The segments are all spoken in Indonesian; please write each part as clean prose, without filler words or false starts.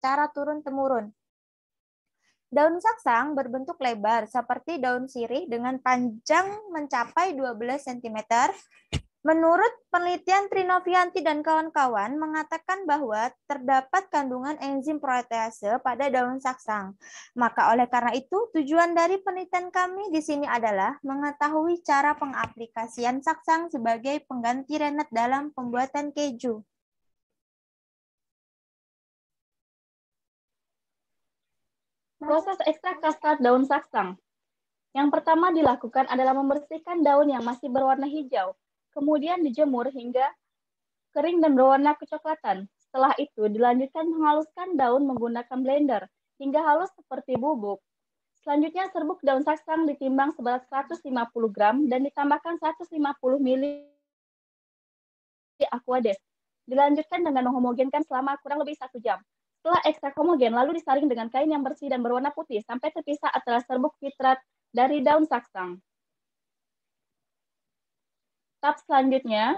secara turun-temurun. Daun saksang berbentuk lebar seperti daun sirih dengan panjang mencapai 12 cm. Menurut penelitian Trinovianti dan kawan-kawan mengatakan bahwa terdapat kandungan enzim protease pada daun saksang. Maka oleh karena itu, tujuan dari penelitian kami di sini adalah mengetahui cara pengaplikasian saksang sebagai pengganti rennet dalam pembuatan keju. Proses ekstrak kastrat daun saksang. Yang pertama dilakukan adalah membersihkan daun yang masih berwarna hijau, kemudian dijemur hingga kering dan berwarna kecoklatan. Setelah itu dilanjutkan menghaluskan daun menggunakan blender hingga halus seperti bubuk. Selanjutnya serbuk daun saksang ditimbang seberat 150 gram dan ditambahkan 150 ml aquades. Dilanjutkan dengan menghomogenkan selama kurang lebih 1 jam. Setelah ekstrak homogen, lalu disaring dengan kain yang bersih dan berwarna putih sampai terpisah antara serbuk fitrat dari daun saksang. Tahap selanjutnya,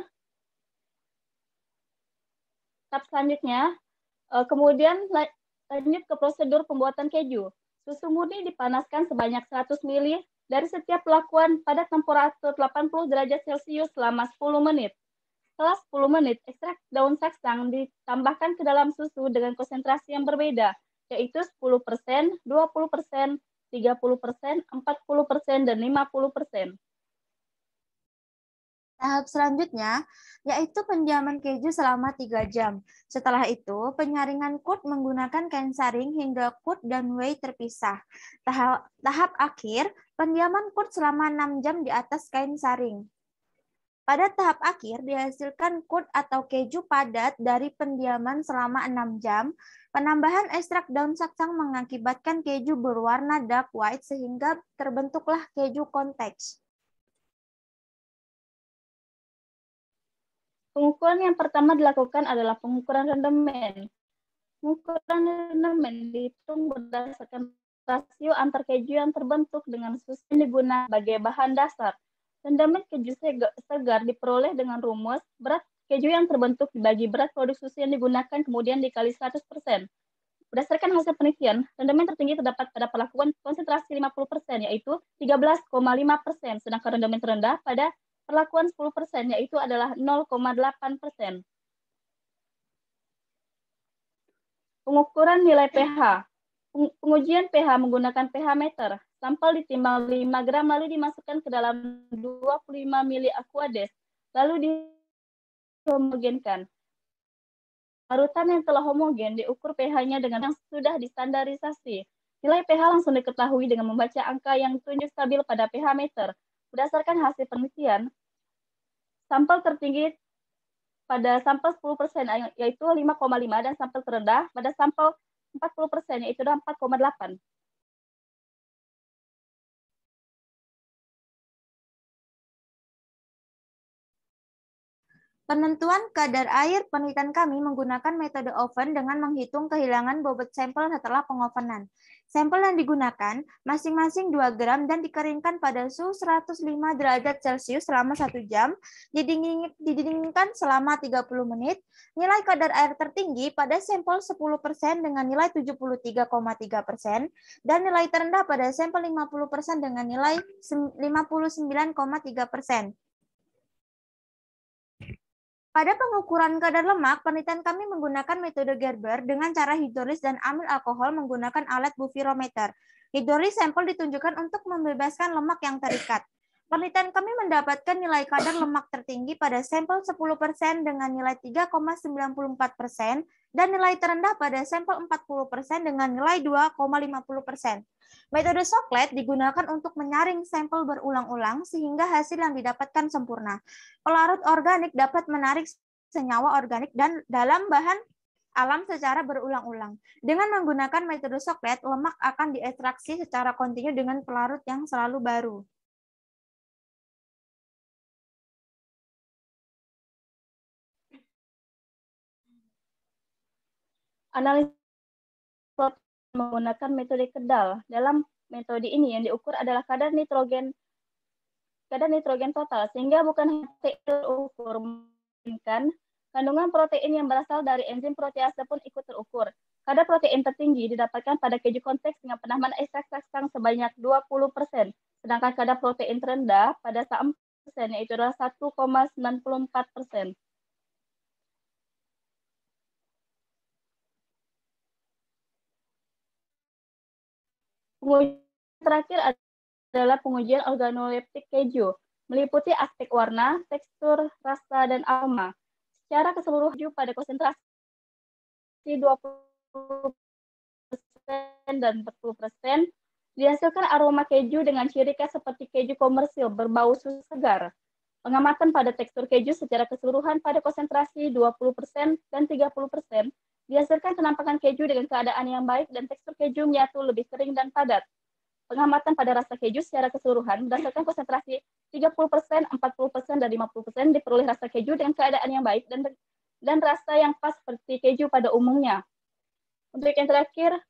kemudian lanjut ke prosedur pembuatan keju. Susu murni dipanaskan sebanyak 100 ml dari setiap pelakuan pada temperatur 80 derajat Celcius selama 10 menit. Setelah 10 menit, ekstrak daun saksang ditambahkan ke dalam susu dengan konsentrasi yang berbeda, yaitu 10%, 20%, 30%, 40%, dan 50%. Tahap selanjutnya yaitu pendiaman keju selama 3 jam. Setelah itu, penyaringan kulit menggunakan kain saring hingga kulit dan whey terpisah. Tahap akhir, pendiaman kulit selama 6 jam di atas kain saring. Pada tahap akhir, dihasilkan kulit atau keju padat dari pendiaman selama 6 jam. Penambahan ekstrak daun saksang mengakibatkan keju berwarna dark white sehingga terbentuklah keju konteks. Pengukuran yang pertama dilakukan adalah pengukuran rendemen. Pengukuran rendemen dihitung berdasarkan rasio antar keju yang terbentuk dengan susu yang digunakan sebagai bahan dasar. Rendemen keju segar diperoleh dengan rumus berat keju yang terbentuk dibagi berat produk susu yang digunakan kemudian dikali 100%. Berdasarkan hasil penelitian, rendemen tertinggi terdapat pada perlakuan konsentrasi 50%, yaitu 13,5%, sedangkan rendemen terendah pada perlakuan 10%, yaitu adalah 0,8%. Pengukuran nilai pH. Pengujian pH menggunakan pH meter. Sampel ditimbang 5 gram lalu dimasukkan ke dalam 25 ml aquades, lalu dihomogenkan. Larutan yang telah homogen diukur pH-nya dengan yang sudah distandarisasi. Nilai pH langsung diketahui dengan membaca angka yang tunjuk stabil pada pH meter. Berdasarkan hasil penelitian, sampel tertinggi pada sampel 10% yaitu 5,5 dan sampel terendah pada sampel 40% yaitu 4,8. Penentuan kadar air penelitian kami menggunakan metode oven dengan menghitung kehilangan bobot sampel setelah pengovenan. Sampel yang digunakan masing-masing 2 gram dan dikeringkan pada suhu 105 derajat Celcius selama 1 jam, didinginkan selama 30 menit. Nilai kadar air tertinggi pada sampel 10% dengan nilai 73,3% dan nilai terendah pada sampel 50% dengan nilai 59,3%. Pada pengukuran kadar lemak, penelitian kami menggunakan metode Gerber dengan cara hidrolis dan amil alkohol menggunakan alat buvirometer. Hidrolis sampel ditunjukkan untuk membebaskan lemak yang terikat. Penelitian kami mendapatkan nilai kadar lemak tertinggi pada sampel 10% dengan nilai 3,94% dan nilai terendah pada sampel 40% dengan nilai 2,50%. Metode Soklet digunakan untuk menyaring sampel berulang-ulang sehingga hasil yang didapatkan sempurna. Pelarut organik dapat menarik senyawa organik dan dalam bahan alam secara berulang-ulang. Dengan menggunakan metode Soklet, lemak akan diekstraksi secara kontinu dengan pelarut yang selalu baru. Analisis menggunakan metode kedal. Dalam metode ini yang diukur adalah kadar nitrogen total, sehingga bukan hanya terukur, melainkan kandungan protein yang berasal dari enzim protease pun ikut terukur. Kadar protein tertinggi didapatkan pada keju konteks dengan penambahan ekstrak saksang sebanyak 20%, sedangkan kadar protein terendah pada 1%, yaitu adalah 1,94%. Pengujian terakhir adalah pengujian organoleptik keju, meliputi aspek warna, tekstur, rasa, dan aroma. Secara keseluruhan keju pada konsentrasi 20% dan 40% dihasilkan aroma keju dengan ciri khas seperti keju komersil berbau susu segar. Pengamatan pada tekstur keju secara keseluruhan pada konsentrasi 20% dan 30% dihasilkan penampakan keju dengan keadaan yang baik dan tekstur keju menyatu lebih kering dan padat. Pengamatan pada rasa keju secara keseluruhan berdasarkan konsentrasi 30%, 40%, dan 50% diperoleh rasa keju dengan keadaan yang baik dan rasa yang pas seperti keju pada umumnya. Untuk yang terakhir,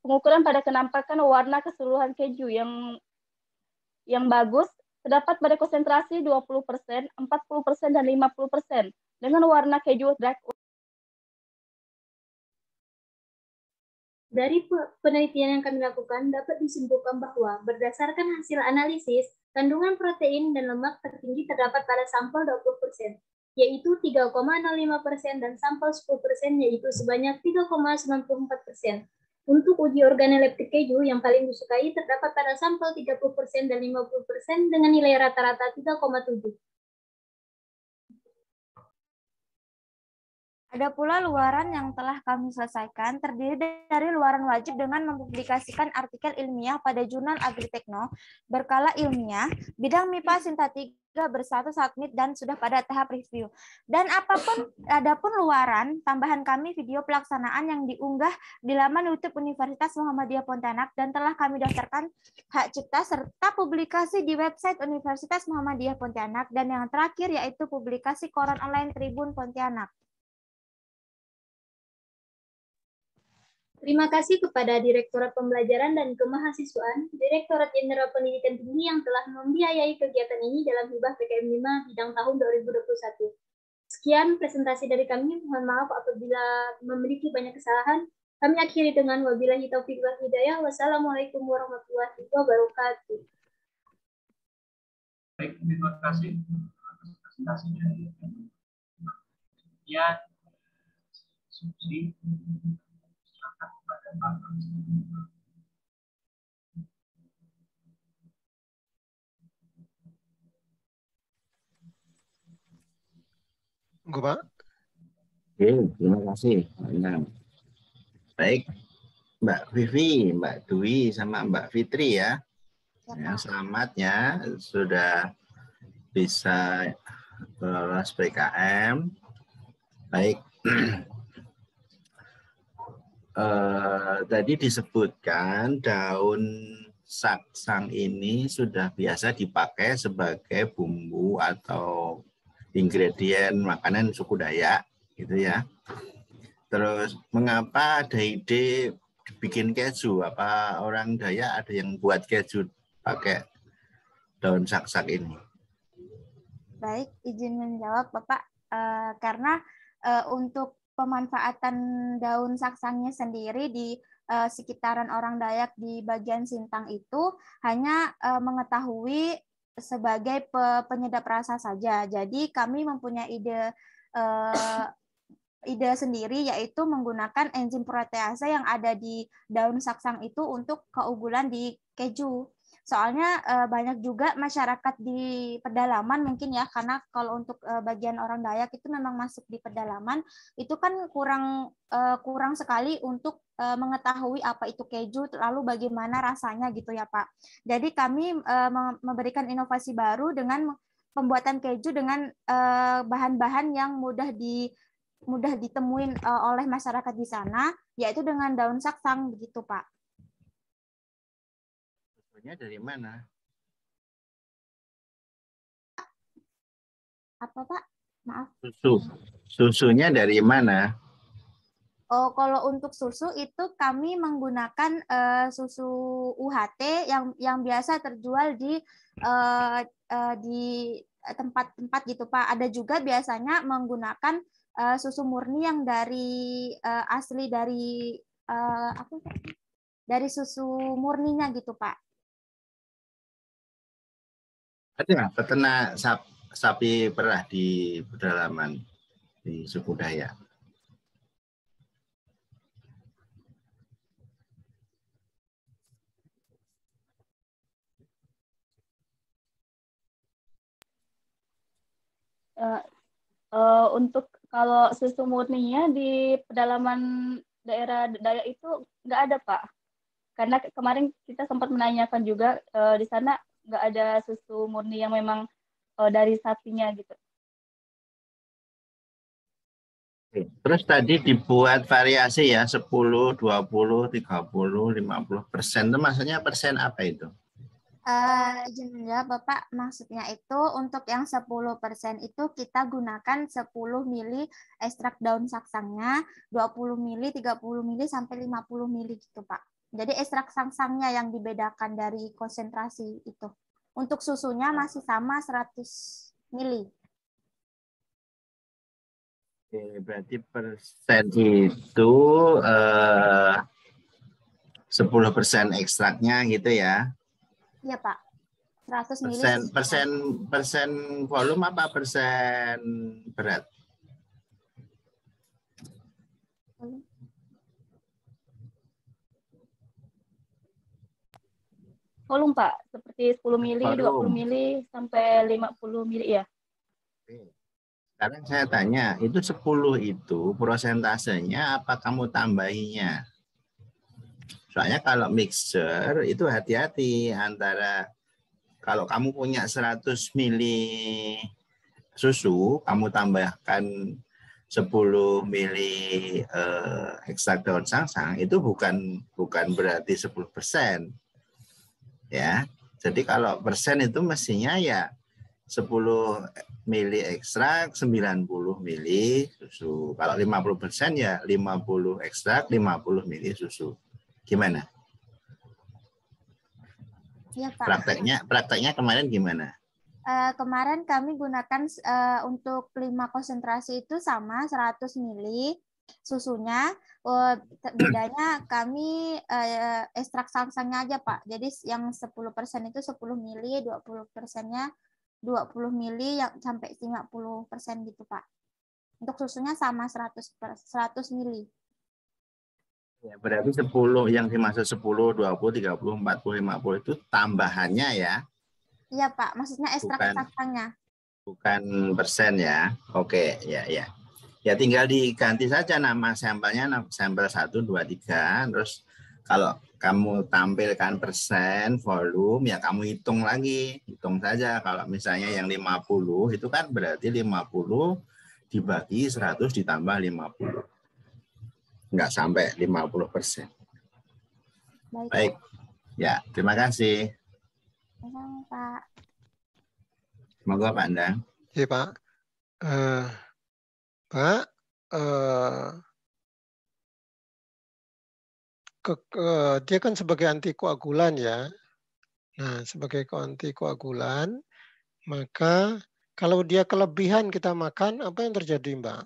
pengukuran pada kenampakan warna keseluruhan keju yang bagus terdapat pada konsentrasi 20%, 40%, dan 50% dengan warna keju dark. Dari penelitian yang kami lakukan dapat disimpulkan bahwa berdasarkan hasil analisis, kandungan protein dan lemak tertinggi terdapat pada sampel 20%, yaitu 3,05%, dan sampel 10% yaitu sebanyak 3,94%. Untuk uji organoleptik keju yang paling disukai terdapat pada sampel 30% dan 50% dengan nilai rata-rata 3,7. Ada pula luaran yang telah kami selesaikan, terdiri dari luaran wajib dengan mempublikasikan artikel ilmiah pada jurnal Agritekno berkala ilmiah, bidang MIPA Sinta3 berstatus submit dan sudah pada tahap review. Dan adapun luaran tambahan kami video pelaksanaan yang diunggah di laman YouTube Universitas Muhammadiyah Pontianak dan telah kami daftarkan hak cipta serta publikasi di website Universitas Muhammadiyah Pontianak, dan yang terakhir yaitu publikasi koran online Tribun Pontianak. Terima kasih kepada Direktorat Pembelajaran dan Kemahasiswaan, Direktorat Jenderal Pendidikan Tinggi yang telah membiayai kegiatan ini dalam hibah PKM 5 bidang tahun 2021. Sekian presentasi dari kami, mohon maaf apabila memiliki banyak kesalahan. Kami akhiri dengan wabillahi taufiq wal hidayah. Wassalamualaikum warahmatullahi wabarakatuh. Baik, terima kasih atas presentasinya. Ya, Susi. Pak. Oke, terima kasih. Nah, baik, Mbak Vivi, Mbak Dwi, sama Mbak Fitri ya. Selamat ya, sudah bisa lolos PKM. Baik. Tadi disebutkan daun saksang ini sudah biasa dipakai sebagai bumbu atau ingredien makanan suku Dayak, gitu ya. Terus mengapa ada ide bikin keju? Apa orang Dayak ada yang buat keju pakai daun saksak ini? Baik, izin menjawab Bapak. Karena untuk pemanfaatan daun saksangnya sendiri di sekitaran orang Dayak di bagian Sintang itu hanya mengetahui sebagai penyedap rasa saja. Jadi kami mempunyai ide sendiri, yaitu menggunakan enzim protease yang ada di daun saksang itu untuk keunggulan di keju. Soalnya banyak juga masyarakat di pedalaman mungkin ya, karena kalau untuk bagian orang Dayak itu memang masuk di pedalaman, itu kan kurang sekali untuk mengetahui apa itu keju, lalu bagaimana rasanya gitu ya Pak. Jadi kami memberikan inovasi baru dengan pembuatan keju dengan bahan-bahan yang mudah ditemuin oleh masyarakat di sana, yaitu dengan daun saksang begitu Pak. Dari mana? Apa Pak? Maaf. Susunya dari mana? Oh, kalau untuk susu itu kami menggunakan susu UHT yang biasa terjual di tempat-tempat gitu Pak. Ada juga biasanya menggunakan susu murni yang dari asli dari dari susu murninya gitu, Pak. Ada peternak sapi perah di pedalaman di suku Dayak. Untuk kalau susu murninya di pedalaman daerah Dayak itu nggak ada, Pak. Karena kemarin kita sempat menanyakan juga di sana nggak ada susu murni yang memang dari sapinya gitu. Terus tadi dibuat variasi ya 10, 20, 30, 50%. Itu maksudnya persen apa itu? Izin menjawab Bapak, maksudnya itu untuk yang 10% itu kita gunakan 10 mili ekstrak daun saksangnya, 20 mili, 30 mili, sampai 50 mili gitu Pak. Jadi ekstrak saksangnya yang dibedakan dari konsentrasi itu. Untuk susunya masih sama 100 mili. Oke, berarti persen itu 10% ekstraknya gitu ya? Iya Pak. 100 mili. Persen volume apa persen berat? Volume, Pak, seperti 10 mili, 20 mili, sampai 50 mili ya. Sekarang saya tanya, itu 10 itu prosentasenya apa kamu tambahinya? Soalnya kalau mixer itu hati-hati antara kalau kamu punya 100 mili susu, kamu tambahkan 10 mili ekstrak daun sangsang, itu bukan berarti 10%. Ya. Jadi kalau persen itu mestinya ya 10 mili ekstrak, 90 mili susu. Kalau 50% ya 50 ekstrak, 50 mili susu. Gimana? Ya, Pak. Prakteknya kemarin gimana? Kemarin kami gunakan untuk 5 konsentrasi itu sama 100 mili susunya. Bedanya kami ekstrak sangsangnya aja Pak. Jadi yang 10% itu 10 mili, 20%-nya 20 mili yang sampai 50% gitu Pak. Untuk susunya sama 100 mili. Ya, berarti 10 yang dimaksud 10, 20, 30, 40, 50 itu tambahannya ya? Iya Pak, maksudnya ekstrak sangsangnya. Bukan persen ya. Oke, ya. Ya tinggal diganti saja nama sampelnya, sampel 1, 2, 3. Terus kalau kamu tampilkan persen, volume, ya kamu hitung lagi. Hitung saja kalau misalnya yang 50 itu kan berarti 50 dibagi 100 ditambah 50. Enggak sampai 50%. Baik. Ya, terima kasih. Pak. Semoga Pak Endang. Iya Pak. Pak, dia kan sebagai antikoagulan ya. Nah, sebagai antikoagulan, maka kalau dia kelebihan kita makan, apa yang terjadi, Mbak?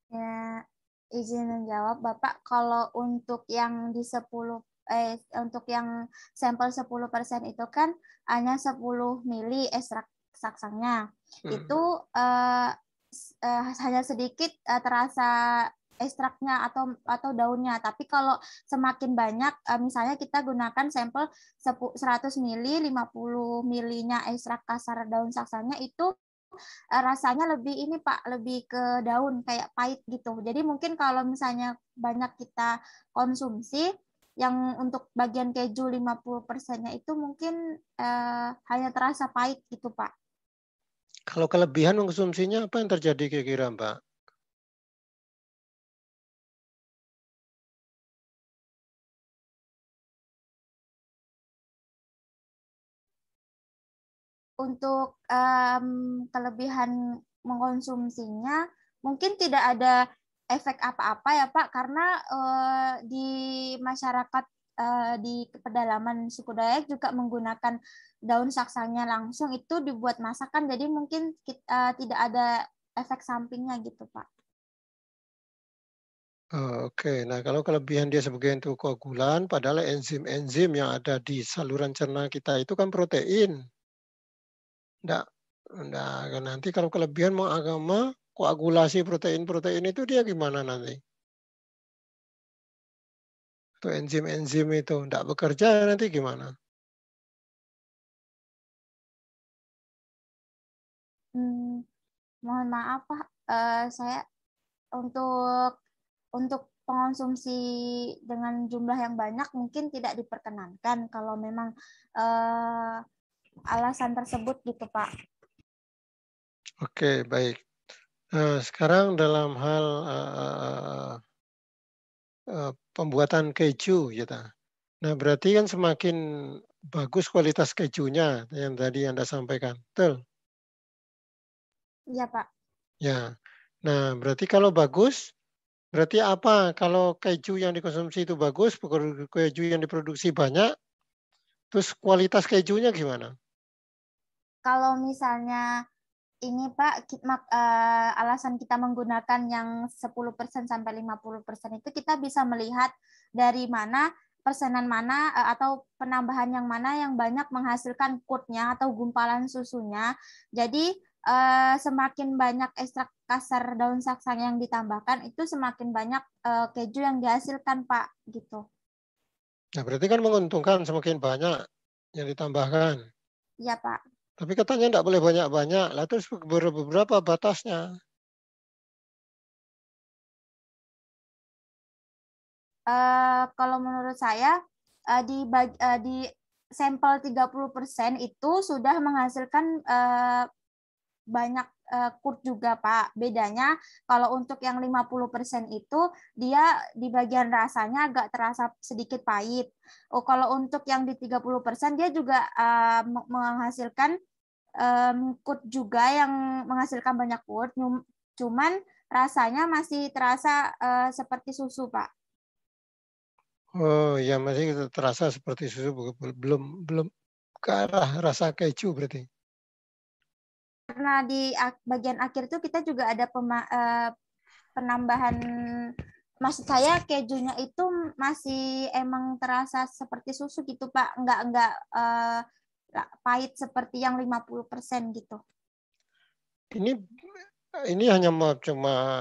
Ya, izin menjawab, Bapak. Kalau untuk yang di 10 untuk yang sampel 10% itu kan hanya 10 mili ekstrak saksangnya. Itu hanya sedikit terasa ekstraknya atau daunnya. Tapi kalau semakin banyak, misalnya kita gunakan sampel 100 mili, 50 milinya ekstrak kasar daun saksanya, itu rasanya lebih ini Pak, lebih ke daun kayak pahit gitu. Jadi mungkin kalau misalnya banyak kita konsumsi, yang untuk bagian keju 50%-nya itu mungkin hanya terasa pahit gitu Pak. Kalau kelebihan mengkonsumsinya apa yang terjadi kira-kira Mbak? Untuk kelebihan mengkonsumsinya mungkin tidak ada efek apa-apa ya Pak, karena di masyarakat di pedalaman suku Dayak juga menggunakan daun saksangnya langsung, itu dibuat masakan, jadi mungkin tidak ada efek sampingnya gitu, Pak. Oke, nah kalau kelebihan dia sebagai antikoagulan, padahal enzim-enzim yang ada di saluran cerna kita itu kan protein. Nggak, nanti kalau kelebihan mau koagulasi protein-protein itu dia gimana nanti? Itu enzim-enzim itu nggak bekerja nanti gimana? Mohon maaf Pak, saya untuk pengonsumsi dengan jumlah yang banyak mungkin tidak diperkenankan kalau memang alasan tersebut gitu Pak. Oke, baik. Nah, sekarang dalam hal pembuatan keju, gitu. Nah, berarti kan semakin bagus kualitas kejunya yang tadi Anda sampaikan, betul? Iya Pak. Ya. Nah, berarti kalau bagus, berarti apa? Kalau keju yang dikonsumsi itu bagus, keju yang diproduksi banyak, terus kualitas kejunya gimana? Kalau misalnya ini Pak, alasan kita menggunakan yang 10% sampai 50% itu kita bisa melihat dari mana persenan mana atau penambahan yang mana yang banyak menghasilkan kurtnya atau gumpalan susunya. Jadi semakin banyak ekstrak kasar daun saksang yang ditambahkan itu semakin banyak keju yang dihasilkan Pak gitu. Nah, berarti kan menguntungkan semakin banyak yang ditambahkan. Iya Pak. Tapi katanya tidak boleh banyak-banyak. Lah terus beberapa batasnya? Kalau menurut saya di sampel 30% itu sudah menghasilkan banyak kurt juga Pak. Bedanya kalau untuk yang 50% itu dia di bagian rasanya agak terasa sedikit pahit. Oh, kalau untuk yang di 30% dia juga menghasilkan kurt juga yang menghasilkan banyak kurt, cuman rasanya masih terasa seperti susu Pak. Oh, ya masih terasa seperti susu, belum ke arah rasa keju berarti. Karena di bagian akhir itu kita juga ada penambahan, maksud saya kejunya itu masih emang terasa seperti susu gitu Pak, enggak pahit seperti yang 50% gitu. Ini hanya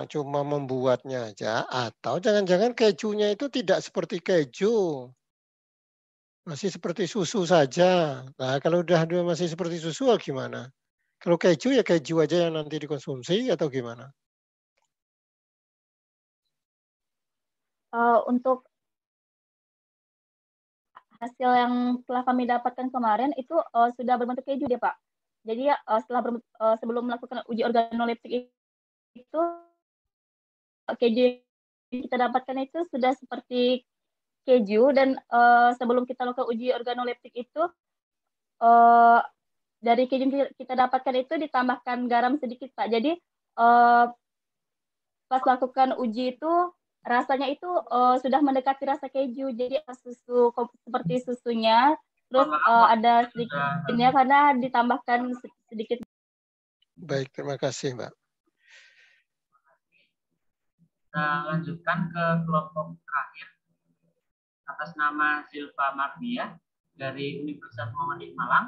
cuma membuatnya aja, atau jangan-jangan kejunya itu tidak seperti keju, masih seperti susu saja. Nah, kalau udah masih seperti susu, gimana? Kalau keju ya keju aja yang nanti dikonsumsi atau gimana? Untuk hasil yang telah kami dapatkan kemarin itu sudah berbentuk keju dia Pak. Jadi sebelum melakukan uji organoleptik itu keju yang kita dapatkan itu sudah seperti keju, dan sebelum kita lakukan uji organoleptik itu dari keju yang kita dapatkan itu ditambahkan garam sedikit Pak. Jadi pas lakukan uji itu rasanya itu sudah mendekati rasa keju, jadi susu seperti susunya, terus ada sedikitnya karena ditambahkan sedikit. Baik, terima kasih Mbak. Kita lanjutkan ke kelompok terakhir atas nama Silva Mardia dari Universitas Muhammadiyah Malang.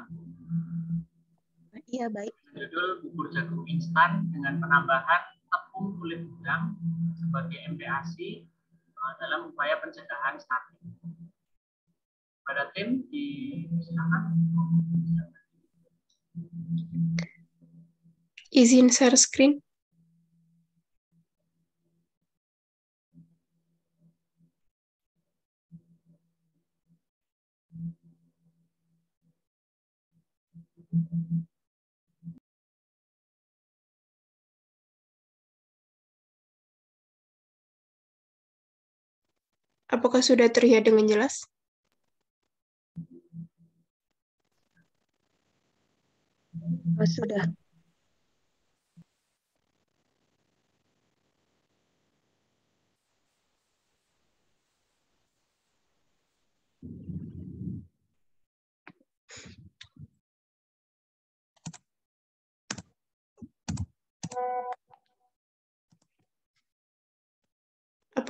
Iya, baik. Judul bubur jagung instan dengan penambahan tepung kulit udang sebagai MPASI dalam upaya pencegahan stunting. Pada tim silakan. Izin share screen. Apakah sudah terlihat dengan jelas? Oh, sudah.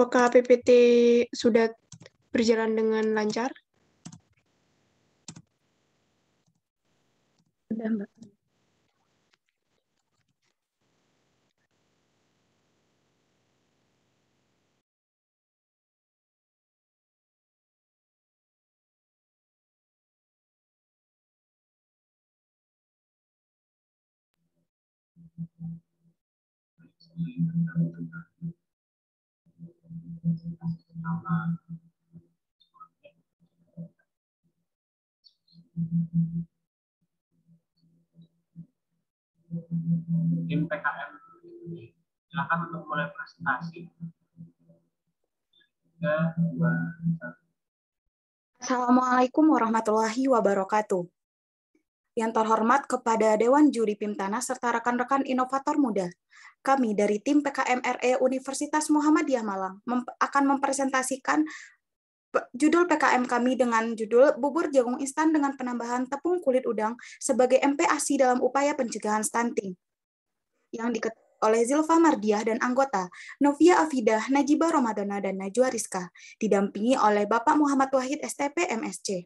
Apakah PPT sudah berjalan dengan lancar? Sudah, Mbak. Tim PKM silakan untuk mulai presentasi. 3, 2, 1. Assalamualaikum warahmatullahi wabarakatuh. Yang terhormat kepada Dewan Juri Pimtana serta rekan-rekan inovator muda. Kami dari tim PKM RE Universitas Muhammadiyah Malang akan mempresentasikan judul PKM kami dengan judul Bubur Jagung Instan dengan penambahan tepung kulit udang sebagai MPASI dalam upaya pencegahan stunting. Yang diketuai oleh Zilfa Mardiah dan anggota Novia Afidah, Najibah Ramadana, dan Najwa Rizka, didampingi oleh Bapak Muhammad Wahid STP MSc.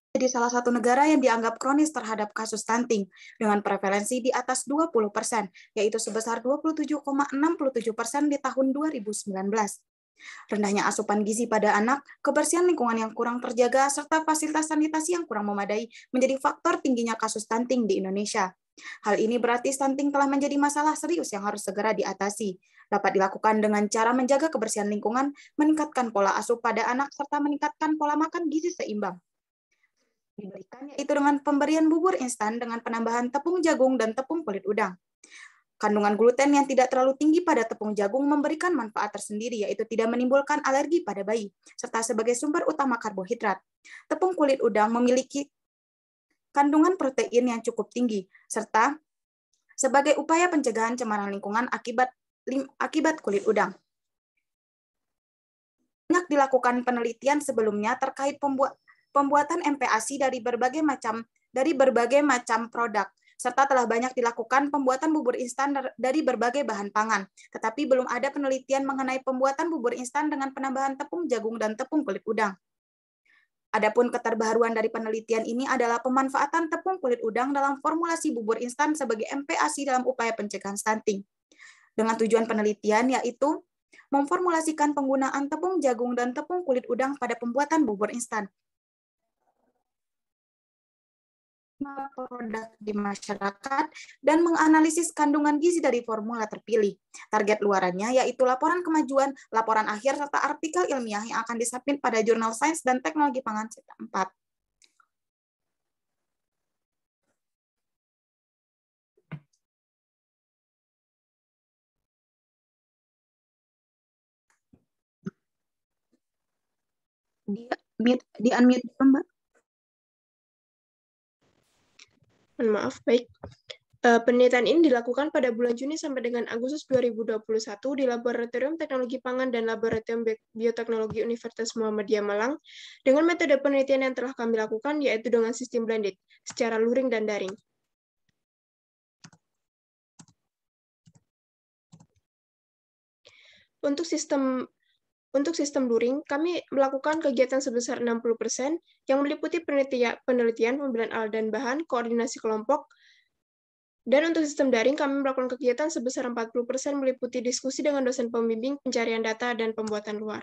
Jadi salah satu negara yang dianggap kronis terhadap kasus stunting dengan prevalensi di atas 20%, yaitu sebesar 27,67% di tahun 2019. Rendahnya asupan gizi pada anak, kebersihan lingkungan yang kurang terjaga, serta fasilitas sanitasi yang kurang memadai menjadi faktor tingginya kasus stunting di Indonesia. Hal ini berarti stunting telah menjadi masalah serius yang harus segera diatasi. Dapat dilakukan dengan cara menjaga kebersihan lingkungan, meningkatkan pola asuh pada anak, serta meningkatkan pola makan gizi seimbang. Diberikan yaitu dengan pemberian bubur instan dengan penambahan tepung jagung dan tepung kulit udang. Kandungan gluten yang tidak terlalu tinggi pada tepung jagung memberikan manfaat tersendiri, yaitu tidak menimbulkan alergi pada bayi, serta sebagai sumber utama karbohidrat. Tepung kulit udang memiliki kandungan protein yang cukup tinggi, serta sebagai upaya pencegahan cemaran lingkungan akibat kulit udang. Banyak dilakukan penelitian sebelumnya terkait pembuatan MPASI dari berbagai macam produk, serta telah banyak dilakukan pembuatan bubur instan dari berbagai bahan pangan, tetapi belum ada penelitian mengenai pembuatan bubur instan dengan penambahan tepung jagung dan tepung kulit udang. Adapun keterbaruan dari penelitian ini adalah pemanfaatan tepung kulit udang dalam formulasi bubur instan sebagai MPASI dalam upaya pencegahan stunting. Dengan tujuan penelitian yaitu memformulasikan penggunaan tepung jagung dan tepung kulit udang pada pembuatan bubur instan. Produk di masyarakat dan menganalisis kandungan gizi dari formula terpilih. Target luarannya yaitu laporan kemajuan, laporan akhir, serta artikel ilmiah yang akan disubmit pada Jurnal Sains dan Teknologi Pangan Cipta 4. Di unmute dulu, Mbak. Maaf, baik. Penelitian ini dilakukan pada bulan Juni sampai dengan Agustus 2021 di Laboratorium Teknologi Pangan dan Laboratorium Bioteknologi Universitas Muhammadiyah Malang dengan metode penelitian yang telah kami lakukan yaitu dengan sistem blended, secara luring dan daring. Untuk sistem luring, kami melakukan kegiatan sebesar 60% yang meliputi penelitian, pembelian alat dan bahan, koordinasi kelompok. Dan untuk sistem daring, kami melakukan kegiatan sebesar 40% meliputi diskusi dengan dosen pembimbing, pencarian data, dan pembuatan luar.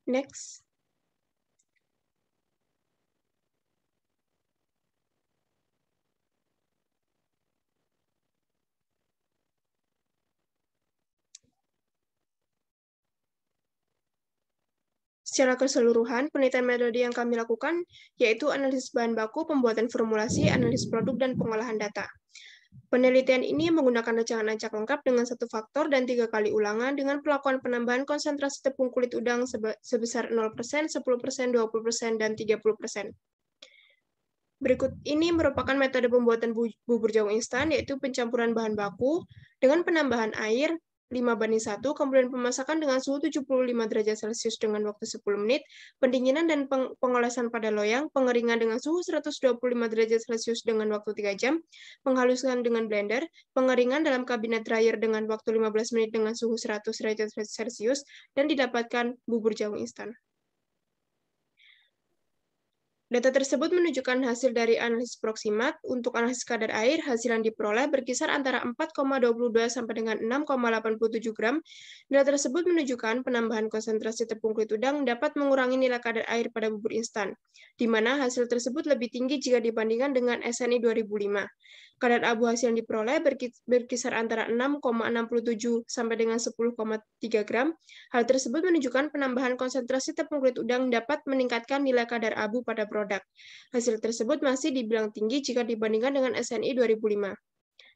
Next. Secara keseluruhan, penelitian metode yang kami lakukan yaitu analisis bahan baku, pembuatan formulasi, analisis produk, dan pengolahan data. Penelitian ini menggunakan rancangan acak lengkap dengan 1 faktor dan 3 kali ulangan dengan pelakuan penambahan konsentrasi tepung kulit udang sebesar 0%, 10%, 20%, dan 30%. Berikut ini merupakan metode pembuatan bubur jagung instan, yaitu pencampuran bahan baku dengan penambahan air 5:1, kemudian pemasakan dengan suhu 75 derajat Celcius dengan waktu 10 menit, pendinginan dan pengolasan pada loyang, pengeringan dengan suhu 125 derajat Celcius dengan waktu 3 jam, penghalusan dengan blender, pengeringan dalam kabinet dryer dengan waktu 15 menit dengan suhu 100 derajat Celcius, dan didapatkan bubur jagung instan. Data tersebut menunjukkan hasil dari analisis proksimat. Untuk analisis kadar air, hasil yang diperoleh berkisar antara 4,22 sampai dengan 6,87 gram. Data tersebut menunjukkan penambahan konsentrasi tepung kulit udang dapat mengurangi nilai kadar air pada bubur instan, di mana hasil tersebut lebih tinggi jika dibandingkan dengan SNI 2005. Kadar abu hasil yang diperoleh berkisar antara 6,67 sampai dengan 10,3 gram. Hal tersebut menunjukkan penambahan konsentrasi tepung kulit udang dapat meningkatkan nilai kadar abu pada produk. Hasil tersebut masih dibilang tinggi jika dibandingkan dengan SNI 2005,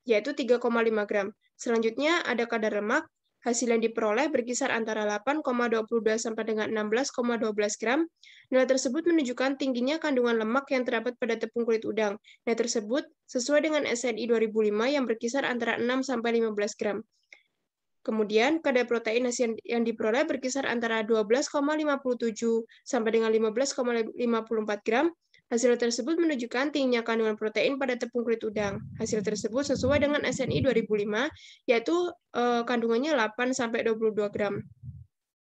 yaitu 3,5 gram. Selanjutnya ada kadar lemak. Hasil yang diperoleh berkisar antara 8,22 sampai dengan 16,12 gram. Nilai tersebut menunjukkan tingginya kandungan lemak yang terdapat pada tepung kulit udang. Nilai tersebut sesuai dengan SNI 2005 yang berkisar antara 6 sampai 15 gram. Kemudian, kadar protein hasil yang diperoleh berkisar antara 12,57 sampai dengan 15,54 gram. Hasil tersebut menunjukkan tingginya kandungan protein pada tepung kulit udang. Hasil tersebut sesuai dengan SNI 2005, yaitu kandungannya 8 sampai 22 gram.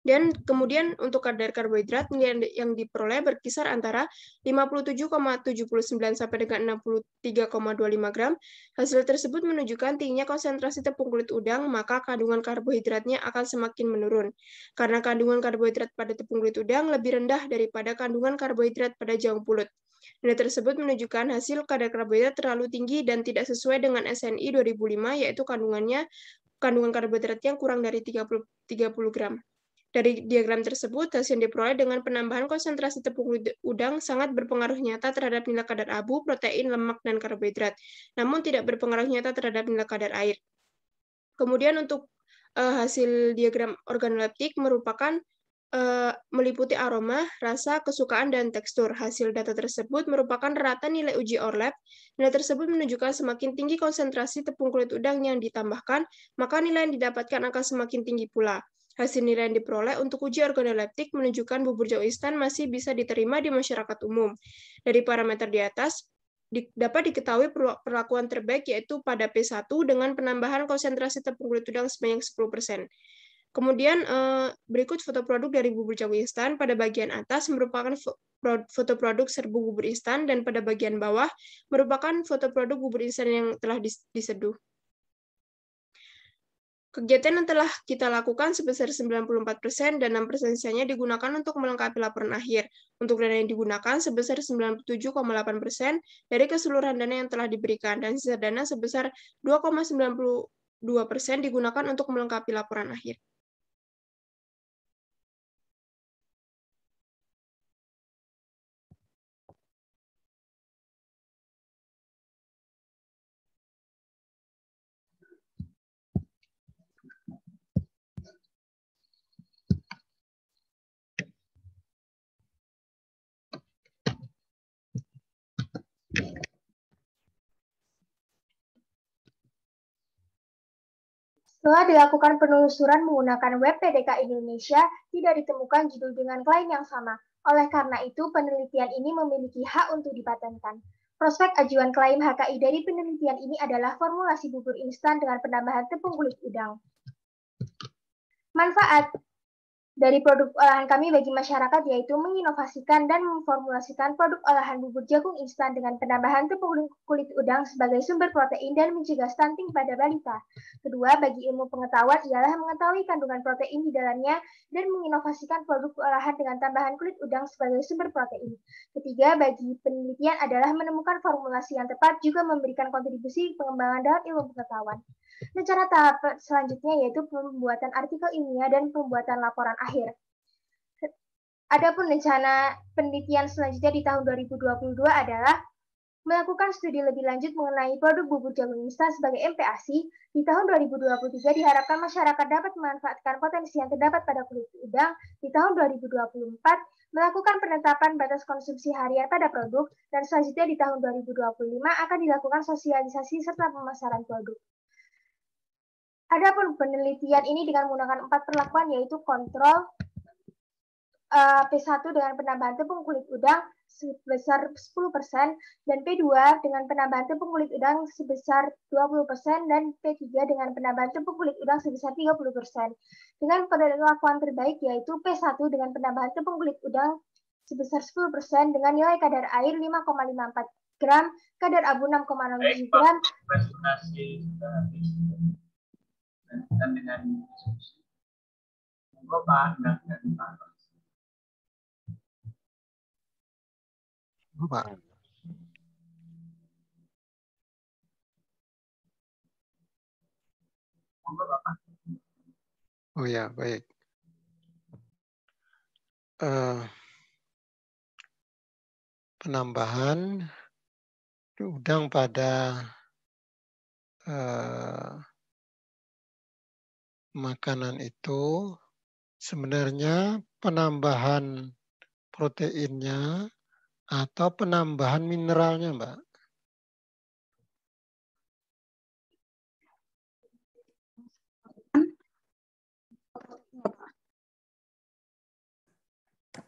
Dan kemudian untuk kadar karbohidrat yang diperoleh berkisar antara 57,79 sampai dengan 63,25 gram. Hasil tersebut menunjukkan tingginya konsentrasi tepung kulit udang, maka kandungan karbohidratnya akan semakin menurun. Karena kandungan karbohidrat pada tepung kulit udang lebih rendah daripada kandungan karbohidrat pada jagung pulut. Nilai tersebut menunjukkan hasil kadar karbohidrat terlalu tinggi dan tidak sesuai dengan SNI 2005, yaitu kandungan karbohidrat yang kurang dari 30 gram. Dari diagram tersebut, hasil yang diperoleh dengan penambahan konsentrasi tepung udang sangat berpengaruh nyata terhadap nilai kadar abu, protein, lemak, dan karbohidrat, namun tidak berpengaruh nyata terhadap nilai kadar air. Kemudian untuk hasil diagram organoleptik merupakan meliputi aroma, rasa, kesukaan, dan tekstur. Hasil data tersebut merupakan rata nilai uji ORLAB. Nilai tersebut menunjukkan semakin tinggi konsentrasi tepung kulit udang yang ditambahkan, maka nilai yang didapatkan akan semakin tinggi pula. Hasil nilai yang diperoleh untuk uji organoleptik menunjukkan bubur jagung instan masih bisa diterima di masyarakat umum. Dari parameter di atas, dapat diketahui perlakuan terbaik yaitu pada P1 dengan penambahan konsentrasi tepung kulit udang sebanyak 10%. Kemudian berikut foto produk dari bubur jagung instan. Pada bagian atas merupakan foto produk serbuk bubur instan dan pada bagian bawah merupakan foto produk bubur instan yang telah diseduh. Kegiatan yang telah kita lakukan sebesar 94% dan 6% sisanya digunakan untuk melengkapi laporan akhir. Untuk dana yang digunakan sebesar 97,8% dari keseluruhan dana yang telah diberikan dan sisa dana sebesar 2,92% digunakan untuk melengkapi laporan akhir. Setelah dilakukan penelusuran menggunakan web PDK Indonesia, tidak ditemukan judul dengan klaim yang sama. Oleh karena itu, penelitian ini memiliki hak untuk dipatenkan. Prospek ajuan klaim HKI dari penelitian ini adalah formulasi bubur instan dengan penambahan tepung kulit udang. Manfaat dari produk olahan kami bagi masyarakat yaitu menginovasikan dan memformulasikan produk olahan bubur jagung instan dengan penambahan tepung kulit udang sebagai sumber protein dan mencegah stunting pada balita. Kedua, bagi ilmu pengetahuan ialah mengetahui kandungan protein di dalamnya dan menginovasikan produk olahan dengan tambahan kulit udang sebagai sumber protein. Ketiga, bagi penelitian adalah menemukan formulasi yang tepat juga memberikan kontribusi pengembangan dalam ilmu pengetahuan. Dan cara tahap selanjutnya yaitu pembuatan artikel ilmiah dan pembuatan laporan akhir. Adapun rencana penelitian selanjutnya di tahun 2022 adalah melakukan studi lebih lanjut mengenai produk bubur jagung instan sebagai MPASI. Di tahun 2023 diharapkan masyarakat dapat memanfaatkan potensi yang terdapat pada kulit udang. Di tahun 2024 melakukan penetapan batas konsumsi harian pada produk, dan selanjutnya di tahun 2025 akan dilakukan sosialisasi serta pemasaran produk. Adapun penelitian ini dengan menggunakan 4 perlakuan, yaitu kontrol P1 dengan penambahan tepung kulit udang sebesar 10%, dan P2 dengan penambahan tepung kulit udang sebesar 20%, dan P3 dengan penambahan tepung kulit udang sebesar 30%. Dengan perlakuan terbaik yaitu P1 dengan penambahan tepung kulit udang sebesar 10% dengan nilai kadar air 5,54 gram, kadar abu 6,67 gram. Presentasi sudah habis. Dan dengan diskusi. Monggo Pak dan Pak. Pak. Oh ya, baik. Penambahan udang pada makanan itu sebenarnya penambahan proteinnya atau penambahan mineralnya, Mbak?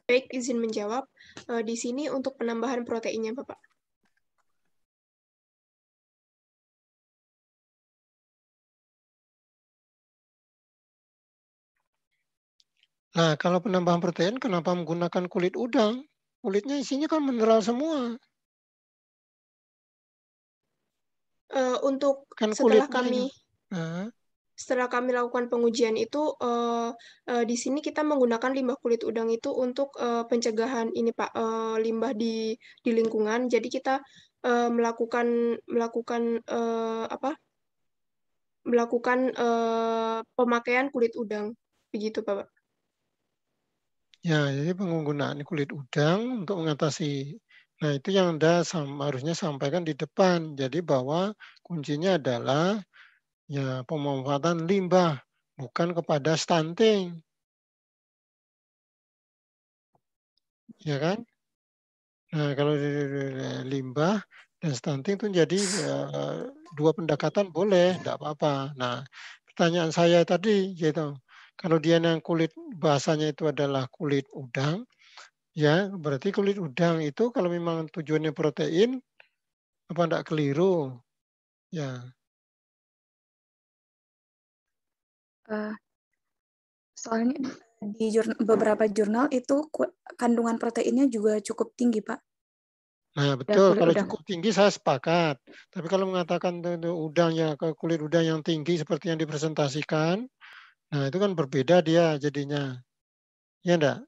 Baik, izin menjawab. Di sini untuk penambahan proteinnya, Bapak. Nah, kalau penambahan protein, kenapa menggunakan kulit udang? Kulitnya isinya kan mineral semua. Untuk Kan setelah kulitnya. setelah kami lakukan pengujian itu, di sini kita menggunakan limbah kulit udang itu untuk pencegahan ini Pak, limbah di lingkungan. Jadi kita melakukan pemakaian kulit udang, begitu Pak. Ya, jadi penggunaan kulit udang untuk mengatasi. Nah, itu yang Anda harusnya sampaikan di depan. Jadi bahwa kuncinya adalah ya pemanfaatan limbah, bukan kepada stunting. Ya kan? Nah, kalau limbah dan stunting itu jadi dua pendekatan boleh, tidak apa-apa. Nah, pertanyaan saya tadi, gitu, kalau dia yang kulit bahasanya itu adalah kulit udang, ya berarti kulit udang itu kalau memang tujuannya protein, apa tidak keliru? Ya. Soalnya di beberapa jurnal itu kandungan proteinnya juga cukup tinggi, Pak. Nah, betul. Kalau cukup tinggi saya sepakat. Tapi kalau mengatakan udangnya ke kulit udang yang tinggi seperti yang dipresentasikan, nah itu kan berbeda dia jadinya. Ya enggak?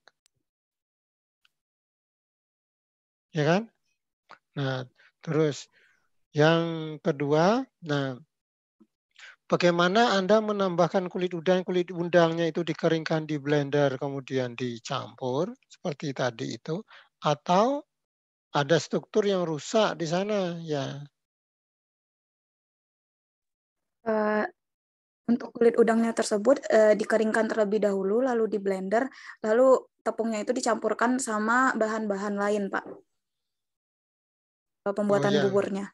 Ya kan? Nah, terus yang kedua, nah bagaimana Anda menambahkan kulit udangnya itu dikeringkan di blender kemudian dicampur seperti tadi itu, atau ada struktur yang rusak di sana, ya. Untuk kulit udangnya tersebut dikeringkan terlebih dahulu, lalu di blender, lalu tepungnya itu dicampurkan sama bahan-bahan lain, Pak. Pembuatan buburnya.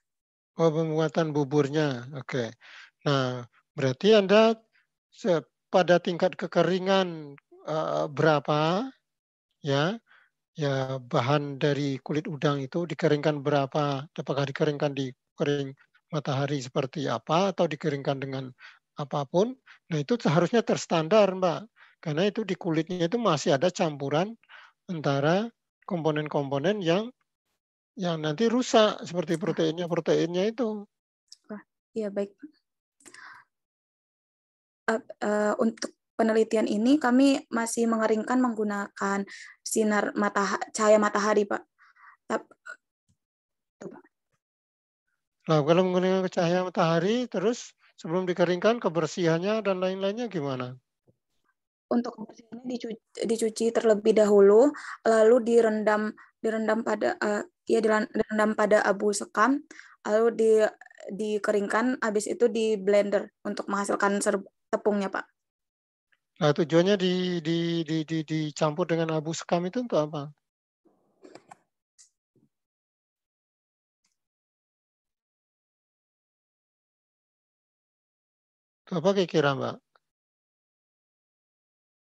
Oh, pembuatan buburnya. Oke. Nah, berarti Anda pada tingkat kekeringan berapa, ya? Ya, bahan dari kulit udang itu dikeringkan berapa? Apakah dikeringkan di kering matahari seperti apa atau dikeringkan dengan apapun? Nah, itu seharusnya terstandar, Mbak. Karena itu di kulitnya itu masih ada campuran antara komponen-komponen yang nanti rusak seperti proteinnya itu. Iya, baik. Untuk penelitian ini kami masih mengeringkan menggunakan cahaya matahari, Pak. Nah, kalau menggunakan cahaya matahari, terus sebelum dikeringkan kebersihannya dan lain-lainnya gimana? untuk kebersihannya dicuci terlebih dahulu, lalu direndam pada abu sekam, lalu dikeringkan, habis itu di blender untuk menghasilkan tepungnya, Pak. Nah, tujuannya dicampur dengan abu sekam itu untuk apa? Itu apa kira-kira, Mbak?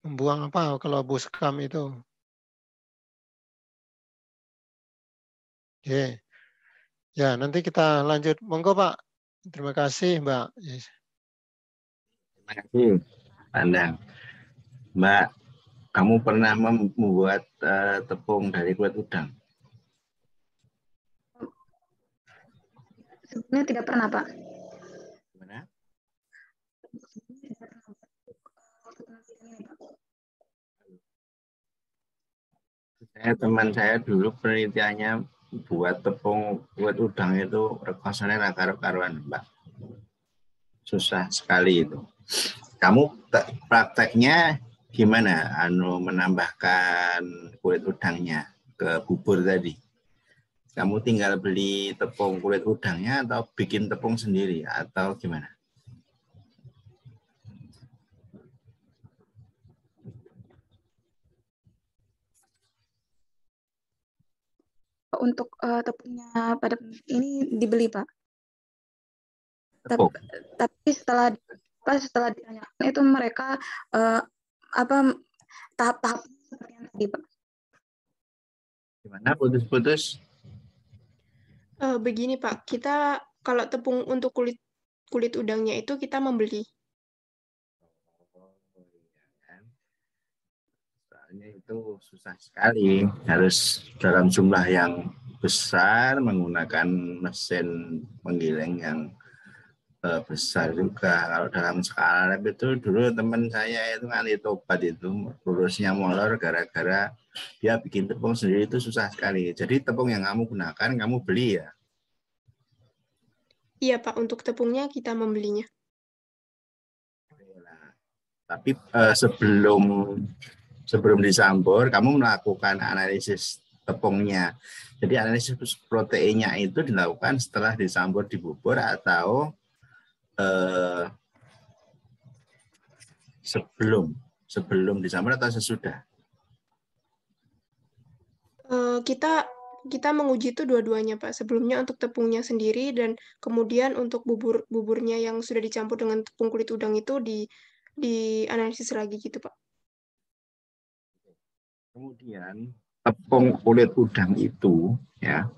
Membuang apa kalau abu sekam itu? Oke. Ya, nanti kita lanjut. Monggo, Pak. Terima kasih, Mbak. Yes. Terima kasih, Pandang. Mbak, kamu pernah membuat tepung dari kulit udang? Sebenarnya tidak pernah, Pak. Gimana? Teman saya dulu penelitiannya buat tepung kulit udang itu rekosanya karuan, Mbak. Susah sekali itu. Kamu prakteknya gimana? Menambahkan kulit udangnya ke bubur tadi. Kamu tinggal beli tepung kulit udangnya atau bikin tepung sendiri atau gimana? Untuk tepungnya pada ini dibeli, Pak. Tepung. Tapi setelah ditanyakan itu mereka tahap-tahap seperti yang tadi, Pak. Gimana putus-putus? Begini, Pak, kita kalau tepung untuk kulit udangnya itu kita membeli. Soalnya itu susah sekali, harus dalam jumlah yang besar menggunakan mesin penggiling yang besar juga. Kalau dalam skala lab itu dulu teman saya itu ahli tobat itu lulusnya molor gara-gara dia bikin tepung sendiri itu susah sekali. Jadi tepung yang kamu gunakan kamu beli ya? Iya, Pak, untuk tepungnya kita membelinya. Tapi sebelum dicampur kamu melakukan analisis tepungnya. Jadi analisis proteinnya itu dilakukan setelah dicampur di bubur atau sebelum dicampur atau sesudah? Kita menguji itu dua-duanya, Pak. Sebelumnya untuk tepungnya sendiri dan kemudian untuk buburnya yang sudah dicampur dengan tepung kulit udang itu dianalisis lagi gitu, Pak. Kemudian tepung kulit udang itu ya,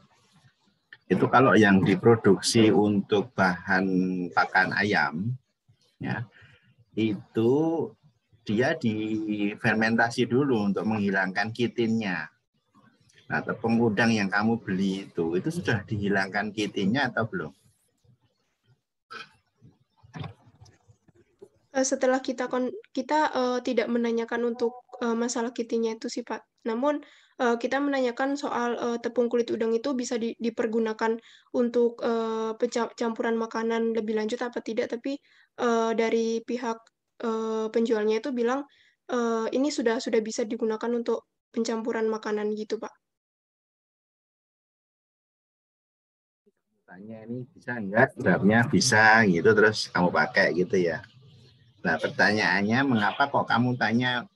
itu kalau yang diproduksi untuk bahan pakan ayam ya, itu dia difermentasi dulu untuk menghilangkan kitinnya. Nah, tepung udang yang kamu beli itu sudah dihilangkan kitinnya atau belum? Setelah kita tidak menanyakan untuk masalah kitinnya itu sih, Pak. Namun kita menanyakan soal tepung kulit udang itu bisa dipergunakan untuk campuran makanan lebih lanjut apa tidak, tapi dari pihak penjualnya itu bilang ini sudah bisa digunakan untuk pencampuran makanan gitu, Pak. Tanya ini bisa enggak? Jawabnya bisa gitu, terus kamu pakai gitu ya. Nah, pertanyaannya mengapa kok kamu tanya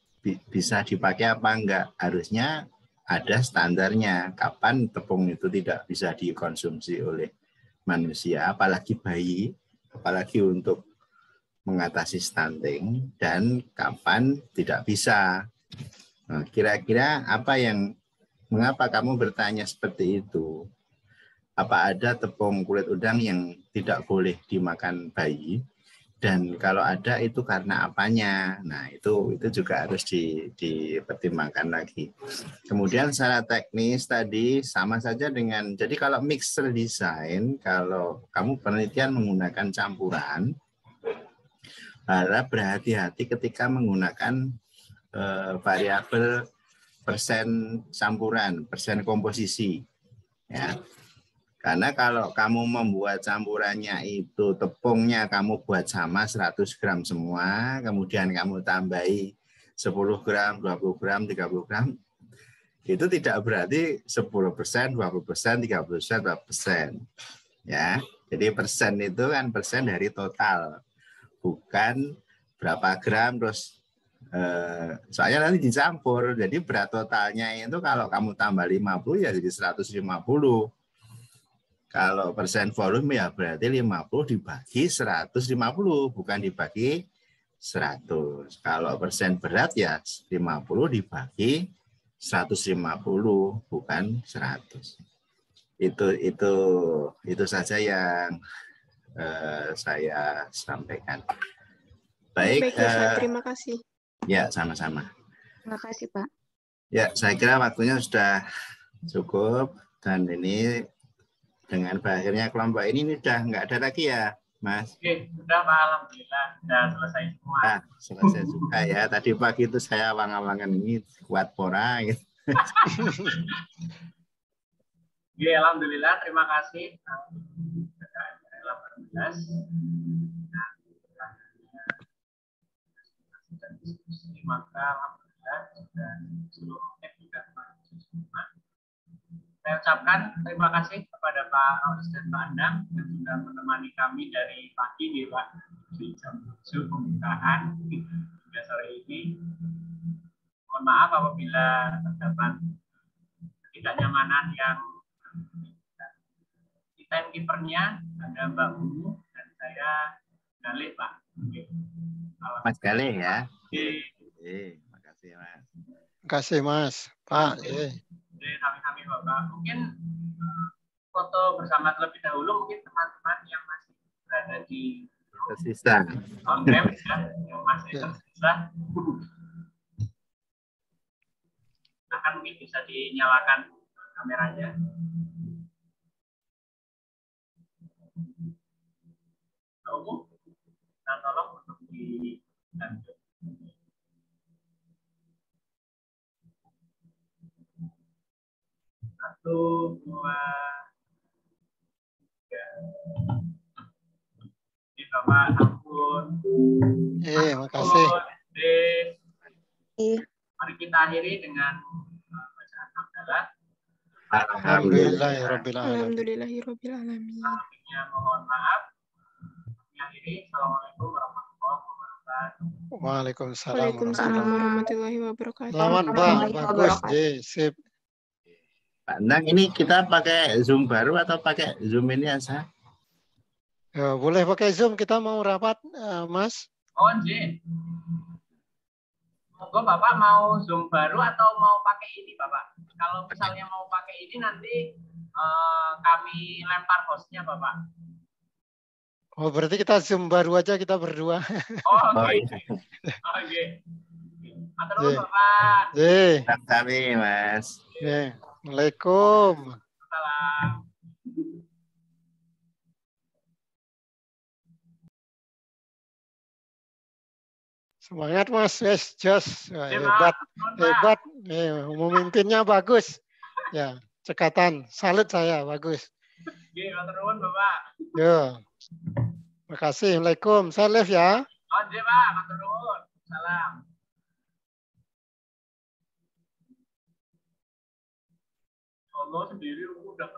bisa dipakai apa enggak? Harusnya ada standarnya kapan tepung itu tidak bisa dikonsumsi oleh manusia, apalagi bayi, apalagi untuk mengatasi stunting, dan kapan tidak bisa. Nah, kira-kira mengapa kamu bertanya seperti itu? Apa ada tepung kulit udang yang tidak boleh dimakan bayi? Dan kalau ada itu karena apanya? Nah, itu juga harus dipertimbangkan lagi. Kemudian secara teknis tadi sama saja dengan, jadi kalau mixer design, kalau kamu penelitian menggunakan campuran, harap berhati-hati ketika menggunakan variabel persen campuran, persen komposisi. Ya. Karena kalau kamu membuat campurannya itu tepungnya kamu buat sama 100 gram semua, kemudian kamu tambahi 10 gram, 20 gram, 30 gram, itu tidak berarti 10%, 20%, 30%, 20%. Ya, jadi persen itu kan persen dari total, bukan berapa gram terus. Soalnya nanti dicampur, jadi berat totalnya itu kalau kamu tambah 50 ya jadi 150. Kalau persen volume ya berarti 50 dibagi 150, bukan dibagi 100. Kalau persen berat ya 50 dibagi 150, bukan 100. Itu saja yang saya sampaikan. Baik, terima kasih. Ya, sama-sama. Terima kasih, Pak. Ya, saya kira waktunya sudah cukup, dan ini dengan berakhirnya kelompok ini udah nggak ada lagi ya, Mas? Oke, sudah Pak, alhamdulillah sudah selesai semua. Nah, selesai juga ya. Tadi pagi itu saya awang-awangan ini kuat pora gitu. Oke, alhamdulillah, terima kasih. 18. Maka alhamdulillah sudah seluruhnya sudah masuk semua. Saya ucapkan terima kasih kepada Pak Rois dan Pak Andang yang sudah menemani kami dari pagi di jam 7 pembukaan hingga sore ini. Mohon maaf apabila terdapat ketidaknyamanan yang di timekeeper-nya ada Mbak Unu dan saya Galih, Pak. Mas Galih ya. Terima kasih Mas. Terima kasih Mas. Pak. Kami Bapak. Mungkin foto bersama terlebih dahulu, mungkin teman-teman yang masih berada di tersisa. Yang masih tersisa. Akan mungkin bisa dinyalakan kameranya. Nah, tolong untuk dilanjut. Satu, dua, tiga. Ini Bapak, ampun. Makasih. Mari kita akhiri dengan bacaan hamdalah. Alhamdulillahirrabbilalamin. Mohon maaf. Akhiri, assalamualaikum warahmatullahi wabarakatuh. Waalaikumsalam warahmatullahi wabarakatuh. Selamat Pak, bagus, sip. Pak Andang, ini kita pakai Zoom baru atau pakai Zoom ini aja? Ya, boleh pakai Zoom, kita mau rapat, Mas. Oh, J. Monggo Bapak mau Zoom baru atau mau pakai ini, Bapak? Kalau misalnya mau pakai ini nanti kami lempar hostnya, Bapak. Oh, berarti kita Zoom baru aja, kita berdua. Oh, oke. Oke. Matur nuwun, Bapak. Kami, Mas. Assalamualaikum. Salam. Semangat Mas, just hebat. Memimpinnya bagus. Ya, cekatan, salut saya, bagus. Oke, matur nuwun, Bapak. Yo. Terima kasih. Assalamualaikum. Saya live ya. Oke, Pak. Matur nuwun. Salam. Allah sendiri udah